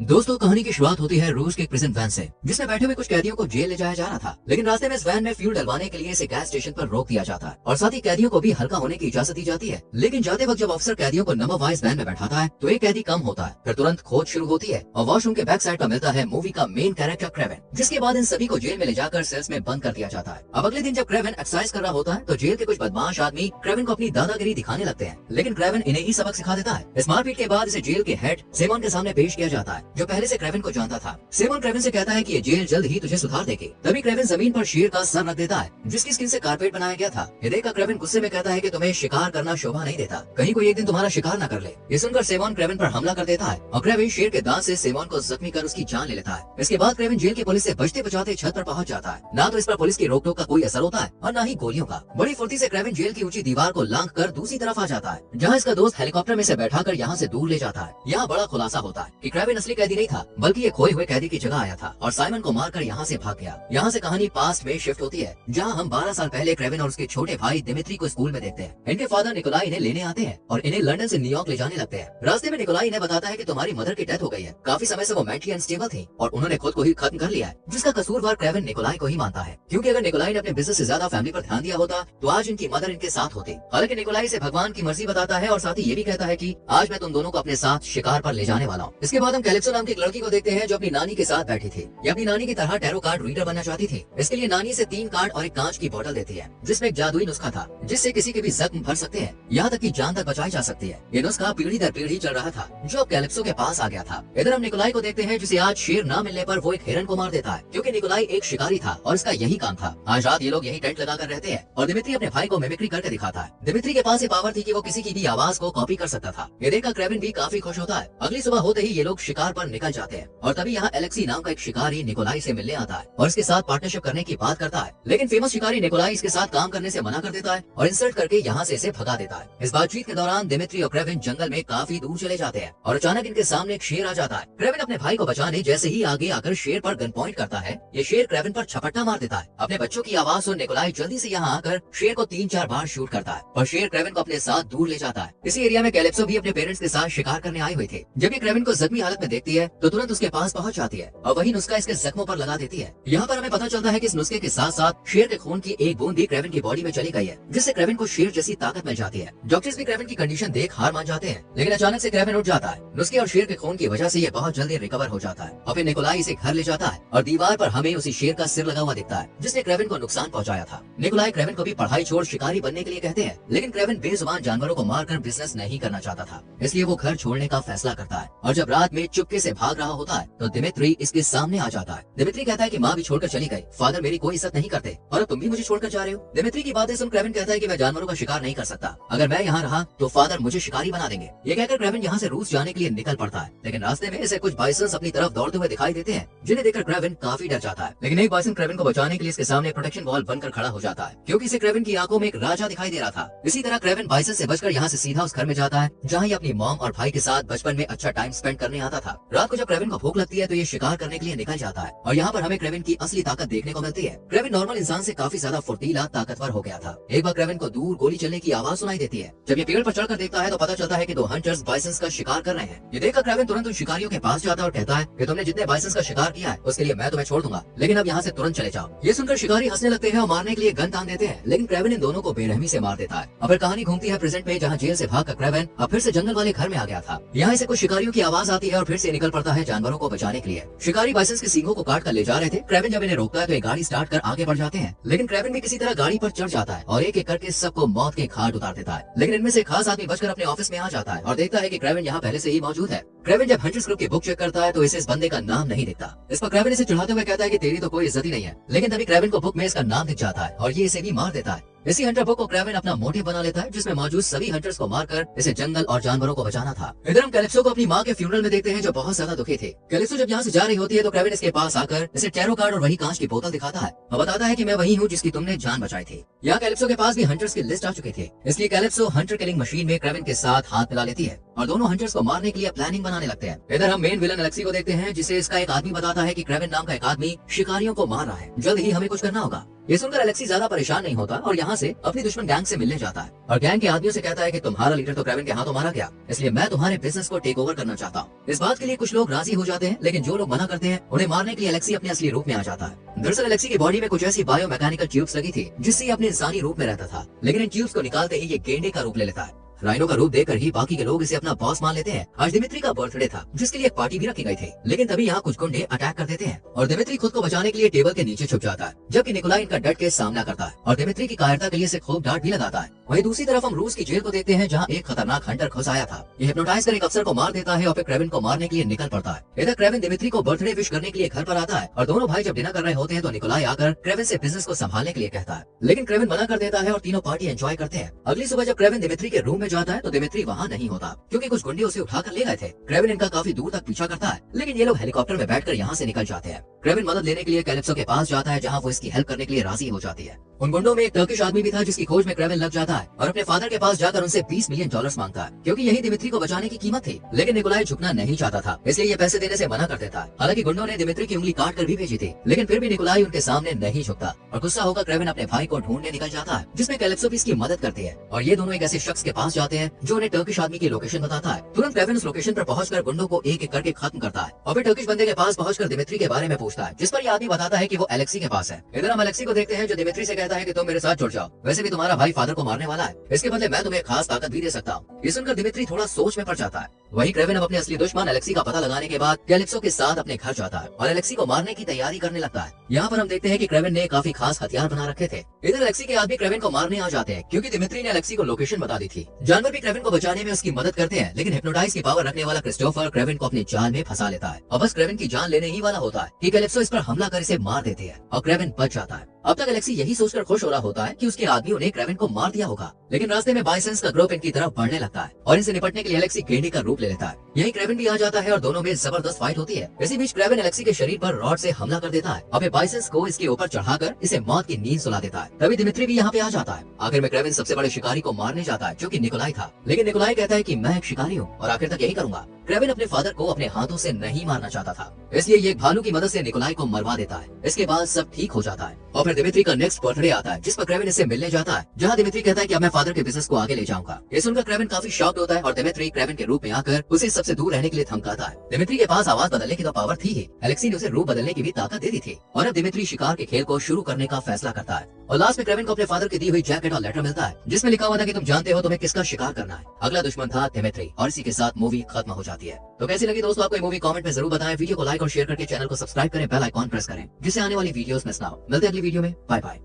दोस्तों, कहानी की शुरुआत होती है रूस के एक प्रिजन वैन से, जिसमें बैठे हुए कुछ कैदियों को जेल ले जाया जा रहा था। लेकिन रास्ते में इस वैन में फ्यूल डलवाने के लिए इसे गैस स्टेशन पर रोक दिया जाता है और साथ ही कैदियों को भी हल्का होने की इजाजत दी जाती है। लेकिन जाते वक्त जब अफसर कैदियों को नंबर वाइज वैन में बैठाता है तो एक कैदी कम होता है। फिर तुरंत खोज शुरू होती है और वॉशरूम के बैक साइड पर मिलता है मूवी का मेन कैरेक्टर क्रेवेन, जिसके बाद इन सभी को जेल में ले जाकर सेल्स में बंद कर दिया जाता है। अब अगले दिन जब क्रेवेन एक्सरसाइज कर रहा होता है तो जेल के कुछ बदमाश आदमी क्रेवेन को अपनी दादागिरी दिखाने लगते हैं, लेकिन क्रेवेन इन्हें ही सबक सिखा देता है। इस मारपीट के बाद इसे जेल के हेड सेमोन के सामने पेश किया जाता है, जो पहले से क्रेवेन को जानता था। सेमोन क्रेवेन से कहता है कि ये जेल जल्द ही तुझे सुधार देगी। तभी क्रेवेन जमीन पर शेर का सर रख देता है, जिसकी स्किन से कारपेट बनाया गया था। ये देखकर क्रेवेन गुस्से में कहता है कि तुम्हें शिकार करना शोभा नहीं देता, कहीं कोई एक दिन तुम्हारा शिकार न कर ले। ये सुनकर सेमोन क्रेवेन पर हमला कर देता है और क्रेवेन शेर के दांत से सेमोन को जख्मी कर उसकी जान ले लेता है। इसके बाद क्रेवेन जेल की पुलिस से बचते बचाते छत पर पहुंच जाता है। ना तो इस पर पुलिस की रोक टोक का कोई असर होता है और न ही गोलियों का। बड़ी फुर्ती से क्रेवेन जेल की ऊंची दीवार को लांघ कर दूसरी तरफ आ जाता है, जहाँ इसका दोस्त हेलीकॉप्टर में से बैठाकर यहाँ से दूर ले जाता है। यहाँ बड़ा खुलासा होता है कि क्रेवेन असली कैदी नहीं था, बल्कि ये खोए हुए कैदी की जगह आया था और साइमन को मारकर यहाँ से भाग गया। यहाँ से कहानी पास्ट में शिफ्ट होती है, जहाँ हम 12 साल पहले क्रेवेन और उसके छोटे भाई दिमित्री को स्कूल में देखते हैं। इनके फादर निकोलाई इन्हें लेने आते हैं और इन्हें लंदन से न्यूयॉर्क ले जाने लगते हैं। रास्ते में निकोलाई इन्हें बताता है कि तुम्हारी मदर की डेथ हो गई है। काफी समय से वो मेंटली अनस्टेबल थी और उन्होंने खुद को ही खत्म कर लिया है, जिसका कसूरवार क्रेवेन निकोलाई को ही मानता है, क्योंकि अगर निकोलाई ने अपने बिजनेस से ज्यादा फैमिली पर ध्यान दिया होता तो आज इनकी मदर इनके साथ होती। हालांकि निकोलाई से भगवान की मर्जी बताता है और साथ ही ये भी कहता है कि आज मैं तुम दोनों को अपने साथ शिकार पर ले जाने वाला हूँ। इसके बाद हम कैलिप्सो नाम की एक लड़की को देखते हैं जो अपनी नानी के साथ बैठी थी। ये अपनी नानी की तरह टैरो कार्ड रीडर बनना चाहती थी। इसके लिए नानी से 3 कार्ड और एक कांच की बोतल देती है, जिसमें एक जादुई नुस्खा था जिससे किसी के भी जख्म भर सकते हैं, यहाँ तक कि जान तक बचाई जा सकती है। ये नुस्खा पीढ़ी दर पीढ़ी चल रहा था, जो अब कैलिप्सो के पास आ गया था। इधर हम निकोलाई को देखते हैं, जिसे आज शेर न मिलने पर वो एक हिरन को मार देता है, क्योंकि निकोलाई एक शिकारी था और इसका यही काम था। आज रात ये लोग यही टेंट लगाकर रहते हैं और दिमित्री अपने भाई को मिमिक्री करके दिखाता है। दिमित्री के पास ये पावर थी कि वो किसी की भी आवाज को कॉपी कर सकता था। ये देखकर क्रेवेन भी काफी खुश होता है। अगली सुबह होते ही ये लोग शिकार पर निकल जाते हैं और तभी यहाँ एलेक्सी नाम का एक शिकारी निकोलाई से मिलने आता है और इसके साथ पार्टनरशिप करने की बात करता है। लेकिन फेमस शिकारी निकोलाई इसके साथ काम करने से मना कर देता है और इंसल्ट करके यहाँ से इसे भगा देता है। इस बातचीत के दौरान दिमित्री और क्रेवेन जंगल में काफी दूर चले जाते हैं और अचानक इनके सामने एक शेर आ जाता है। क्रेवेन अपने भाई को बचाने जैसे ही आगे आकर शेर पर गन पॉइंट करता है, ये शेर क्रेवेन पर झपट्टा मार देता है। अपने बच्चों की आवाज सुन निकोलाई जल्दी से यहाँ आकर शेर को 3-4 बार शूट करता है और शेर क्रेवेन को अपने साथ दूर ले जाता है। इसी एरिया में कैलिप्सो भी अपने पेरेंट्स के साथ शिकार करने आई हुई थी। जब ये क्रेवेन को जख्मी हालत में देखती है तो तुरंत उसके पास पहुंच जाती है और वही नुस्खा इसके जख्मों पर लगा देती है। यहाँ पर हमें पता चलता है कि इस नुस्खे के साथ साथ शेर के खून की एक बूंद भी क्रेवेन की बॉडी में चली गई है, जिससे क्रेवेन को शेर जैसी ताकत मिल जाती है। डॉक्टर्स भी क्रेवेन की कंडीशन देख हार मान जाते हैं, लेकिन अचानक से क्रेवेन उठ जाता है। नुस्खे और शेर के खून की वजह से ये बहुत जल्दी रिकवर हो जाता है और फिर निकोलाई इसे घर ले जाता है और दीवार पर हमें उसी शेर का सिर लगा हुआ दिखता है, जिसने क्रेवेन को नुकसान पहुंचाया था। निकोलाई क्रेवेन को भी पढ़ाई छोड़ शिकारी बनने के लिए कहते हैं, लेकिन क्रेवेन बेजुबान जानवरों को मारकर बिजनेस नहीं करना चाहता था, इसलिए वो घर छोड़ने का फैसला करता है। और जब रात में चुपके से भाग रहा होता है तो दिमित्री इसके सामने आ जाता है। दिमित्री कहता है कि माँ भी छोड़कर चली गई, फादर मेरी कोई इज्जत नहीं करते और अब तुम भी मुझे छोड़कर जा रहे हो। दिमित्री की बातें सुन क्रेवेन कहता है कि मैं जानवरों का शिकार नहीं कर सकता, अगर मैं यहाँ रहा तो फादर मुझे शिकारी बना देंगे। ये कहकर क्रेवेन यहाँ से रूस जाने के लिए निकल पड़ता है, लेकिन रास्ते में इसे कुछ बाइसन्स अपनी तरफ दौड़ते हुए दिखाई देते हैं, जिन्हें देखकर क्रेवेन काफी डर जाता है। लेकिन एक बाइसन क्रेवेन को बचाने के लिए इसके सामने प्रोटेक्शन वॉल बनकर खड़ा हो जाता है, क्योंकि इसे क्रेवेन की आंखों में एक राजा दिखाई दे रहा था। इसी तरह क्रेवेन बाइसन से बचकर यहाँ से सीधा उस घर में जाता है जहाँ ये अपनी मॉम और भाई के साथ बचपन में अच्छा टाइम स्पेंड करने आता था। रात को जब क्रेवेन को भूख लगती है तो ये शिकार करने के लिए निकल जाता है और यहाँ पर हमें क्रेवेन की असली ताकत देखने को मिलती है। क्रेवेन नॉर्मल इंसान से काफी ज्यादा फुर्तीला ताकतवर हो गया था। एक बार क्रेवेन को दूर गोली चलने की आवाज सुनाई देती है। जब ये पेड़ पर चढ़कर देखता है तो पता चलता है कि 2 हंटर्स बाइसन्स का शिकार कर रहे हैं। ये देखकर क्रेवेन तुरंत उन शिकारियों के पास जाता है और कहता है कि तुमने जितने बाइसन्स का शिकार किया है उसके लिए मैं तुम्हें छोड़ दूंगा, लेकिन अब यहाँ से तुरंत चले जाओ। ये सुनकर शिकारी हंसने लगते हैं और मारने के लिए गन तान देते हैं, लेकिन क्रेवेन इन दोनों को बेरहमी से मार देता है। अब फिर कहानी घूमती है प्रेजेंट में, जहाँ जेल से भागकर क्रेवेन अब फिर से जंगल वाले घर में आ गया था। यहाँ इसे कुछ शिकारियों की आवाज आती है और फिर से निकल पड़ता है जानवरों को बचाने के लिए। शिकारी बाइसन्स के सींगों को काट कर ले जा रहे थे। क्रेवेन जब इन्हें रोकता है तो ये गाड़ी स्टार्ट कर आगे बढ़ जाते हैं, लेकिन क्रेवेन भी किसी तरह गाड़ी पर चढ़ जाता है और एक एक करके सबको मौत के घाट उतार देता है। लेकिन इनमें से खास आदमी बचकर अपने ऑफिस में आ जाता है और देखता है कि क्रेवेन यहाँ पहले से ही मौजूद है। क्रेवेन जब हंटर्स ग्रुप की बुक चेक करता है तो इसे इस बंदे का नाम नहीं दिखता। इस पर क्रेवेन इसे चिढ़ाते हुए कहता है कि तेरी तो कोई इज्जत ही नहीं है, लेकिन तभी क्रेवेन को बुक में इसका नाम दिख जाता है और ये इसे भी मार देता है। इसी हंटर बुक को क्रेवेन अपना मोटिव बना लेता है, जिसमें मौजूद सभी हंटर्स को मारकर इसे जंगल और जानवरों को बचाना था। इधर हम कैलिप्सो को अपनी माँ के फ्यूनरल में देखते हैं, जो बहुत ज्यादा दुखी थे। कैलिप्सो जब यहाँ से जा रही होती है तो क्रेवेन इसके पास आकर इसे टैरो कार्ड और वही कांच की बोतल दिखाता है और बताता है कि मैं वही हूँ जिसकी तुमने जान बचाई थी। यहाँ कैलिप्सो के पास भी हंटर्स की लिस्ट आ चुकी थी, इसलिए कैलिप्सो हंटर किलिंग मशीन में क्रेवेन के साथ हाथ मिला लेती है और दोनों हंटर्स को मारने के लिए प्लानिंग बनाने लगते हैं। इधर हम मेन विलन एलेक्सी को देखते हैं, जिसे इसका एक आदमी बताता है कि क्रेवेन नाम का एक आदमी शिकारियों को मार रहा है, जल्द ही हमें कुछ करना होगा। ये सुनकर एलेक्सी ज्यादा परेशान नहीं होता और यहाँ से अपनी दुश्मन गैंग से मिलने जाता है और गैंग के आदमियों से कहता है कि तुम्हारा लीडर तो क्रेविन के हाथों मारा गया, इसलिए मैं तुम्हारे बिजनेस को टेक ओवर करना चाहता हूँ। इस बात के लिए कुछ लोग राजी हो जाते हैं, लेकिन जो लोग मना करते हैं उन्हें मारने के लिए एलेक्सी अपने असली रूप में आ जाता है। दरअसल एलेक्सी की बॉडी में कुछ ऐसी बायोमैकेनिकल ट्यूब्स लगी थी जिससे ये अपने इंसानी रूप में रहता था, लेकिन इन ट्यूब्स को निकालते ही ये गेंडे का रूप ले लेता है। राइनो का रूप देखकर ही बाकी के लोग इसे अपना बॉस मान लेते हैं। आज दिमित्री का बर्थडे था जिसके लिए एक पार्टी भी रखी गई थी, लेकिन तभी यहाँ कुछ गुंडे अटैक कर देते हैं और दिमित्री खुद को बचाने के लिए टेबल के नीचे छुप जाता है, जबकि निकोलाई इनका डट के सामना करता है और दिमित्री की कायरता के लिए इसे खूब डांट भी लगाता है। वहीं दूसरी तरफ हम रूस की जेल को देखते हैं जहाँ एक खतरनाक हंटर घुस आया था। ये हिप्नोटाइज कर एक अफसर को मार देता है और फिर क्रेविन को मारने के लिए निकल पड़ता है। इधर क्रेविन दिमित्री को बर्थडे विश करने के लिए घर पर आता है और दोनों भाई जब डिनर कर रहे होते हैं तो निकोलाई आकर क्रेविन से बिजनेस को संभालने के लिए कहता है, लेकिन क्रेविन मना कर देता है और तीनों पार्टी एंजॉय करते हैं। अगली सुबह जब क्रेविन दिमित्री के रूम में जाता है तो दिमित्री वहाँ नहीं होता क्योंकि कुछ गुंडे उसे उठाकर ले गए थे। क्रेविन इनका काफी दूर तक पीछा करता है, लेकिन ये लोग हेलीकॉप्टर में बैठकर यहाँ से निकल जाते हैं। क्रेविन मदद लेने के लिए कैलिप्सो के पास जाता है जहाँ वो इसकी हेल्प करने के लिए राजी हो जाती है। उन गुंडों में एक टर्किश आदमी भी था जिसकी खोज में क्रेविन लग जाता है और अपने फादर के पास जाकर उनसे $20 मिलियन मांगता है, क्योंकि यही दिमित्री को बचाने की कीमत थी। लेकिन निकोलाई झुकना नहीं चाहता था, इसलिए ये पैसे देने से मना कर देता है। हालांकि गुंडों ने दिमित्री की उंगली काट कर भी भेजी थी, लेकिन फिर भी निकोलाई उनके सामने नहीं झुकता और गुस्सा होकर क्रेविन अपने भाई को ढूंढने निकल जाता है, जिसमें कैलिप्सो भी इसकी मदद करती है और ये दोनों एक ऐसे शख्स के पास जाते हैं जो उन्हें टर्किश आदमी की लोकेशन बताता है। तुरंत क्रेविन उस लोकेशन पर पहुंचकर गुंडों को एक एक करके खत्म करता है और फिर टर्किश बंदे के पास पहुंचकर दिमित्री के बारे में पूछता है, जिस पर ये आदमी बताता है कि वो एलेक्सी के पास है। इधर हम एलेक्सी को देखते हैं जो दिमित्री से कहता है कि तुम मेरे साथ जुड़ जाओ, वैसे भी तुम्हारा भाई फादर को मारने वाला है, इसके बदले मैं तुम्हें खास ताकत भी दे सकता हूँ। ये सुनकर दिमित्री थोड़ा सोच में पड़ जाता है। वहीं क्रेविन अब अपने असली दुश्मन एलेक्सी का पता लगाने के बाद कैलिप्सो के साथ अपने घर जाता है और एलेक्सी को मारने की तैयारी करने लगता है। यहाँ पर हम देखते हैं कि क्रेविन ने काफी खास हथियार बना रखे थे। इधर एलेक्सी के आदमी क्रेविन को मारने आ जाते हैं क्योंकि दिमित्री ने एलेक्सी को लोकेशन बता दी थी। जानवर भी क्रेविन को बचाने में उसकी मदद करते हैं, लेकिन हिप्नोटाइज की पावर रखने वाला क्रिस्टोफर क्रेविन को अपनी जान में फंसा लेता है और बस क्रेविन की जान लेने ही वाला होता है कि कैलिप्सो इस पर हमला कर इसे मार देती है और क्रेविन बच जाता है। अब तक एलेक्सी यही सोचकर खुश हो रहा होता है कि उसके आदमियों ने क्रेविन को मार दिया होगा, लेकिन रास्ते में बाइसेंस का ग्रुप इनकी तरफ बढ़ने लगता है और इनसे निपटने के लिए एलेक्सी गेंडे का रूप ले लेता है। यही क्रेविन भी आ जाता है और दोनों में जबरदस्त फाइट होती है। इसी बीच क्रेविन एलेक्सी के शरीर पर रॉड से हमला कर देता है और फिर बाइसेंस को इसके ऊपर चढ़ाकर इसे मौत की नींद सुला देता है। तभी दिमित्री भी यहाँ पे आ जाता है। आखिर में क्रेविन सबसे बड़े शिकारी को मारने जाता है जो कि निकोलाई था, लेकिन निकोलाई कहता है कि मैं एक शिकारी हूँ और आखिर तक यही करूंगा। क्रेविन अपने फादर को अपने हाथों से नहीं मारना चाहता था, इसलिए ये एक भालू की मदद से निकोलाई को मरवा देता है। इसके बाद सब ठीक हो जाता है और फिर दिमित्री का नेक्स्ट बर्थडे आता है जिस पर क्रेविन इससे मिलने जाता है, जहाँ दिमित्री कहता है कि अब मैं फादर के बिजनेस को आगे ले जाऊंगा। ये सुनकर क्रेविन काफी शॉक्ड होता है और दिमित्री क्रेविन के रूप में आकर उसे सबसे दूर रहने के लिए धमकाता है। दिमित्री के पास आवाज बदलने की तो पावर थी ही, एलेक्सी ने उसे रूप बदलने की भी ताकत दे दी थी और अब दिमित्री शिकार के खेल को शुरू करने का फैसला करता है। और लास्ट में क्रेविन को अपने फादर की दी हुई जैकेट और लेटर मिलता है जिसमें लिखा हुआ था कि तुम जानते हो तुम्हें किसका शिकार करना है। अगला दुश्मन था दिमित्री और इसी के साथ मूवी खत्म हो जाती है। तो कैसी लगी दोस्तों आपको ये मूवी कमेंट में जरूर बताएं। वीडियो को लाइक और शेयर करके चैनल को सब्सक्राइब करें, बेल आइकॉन प्रेस करें जिससे आने वाली वीडियोस मिस ना हो। मिलते हैं अगली वीडियो में, बाय बाय।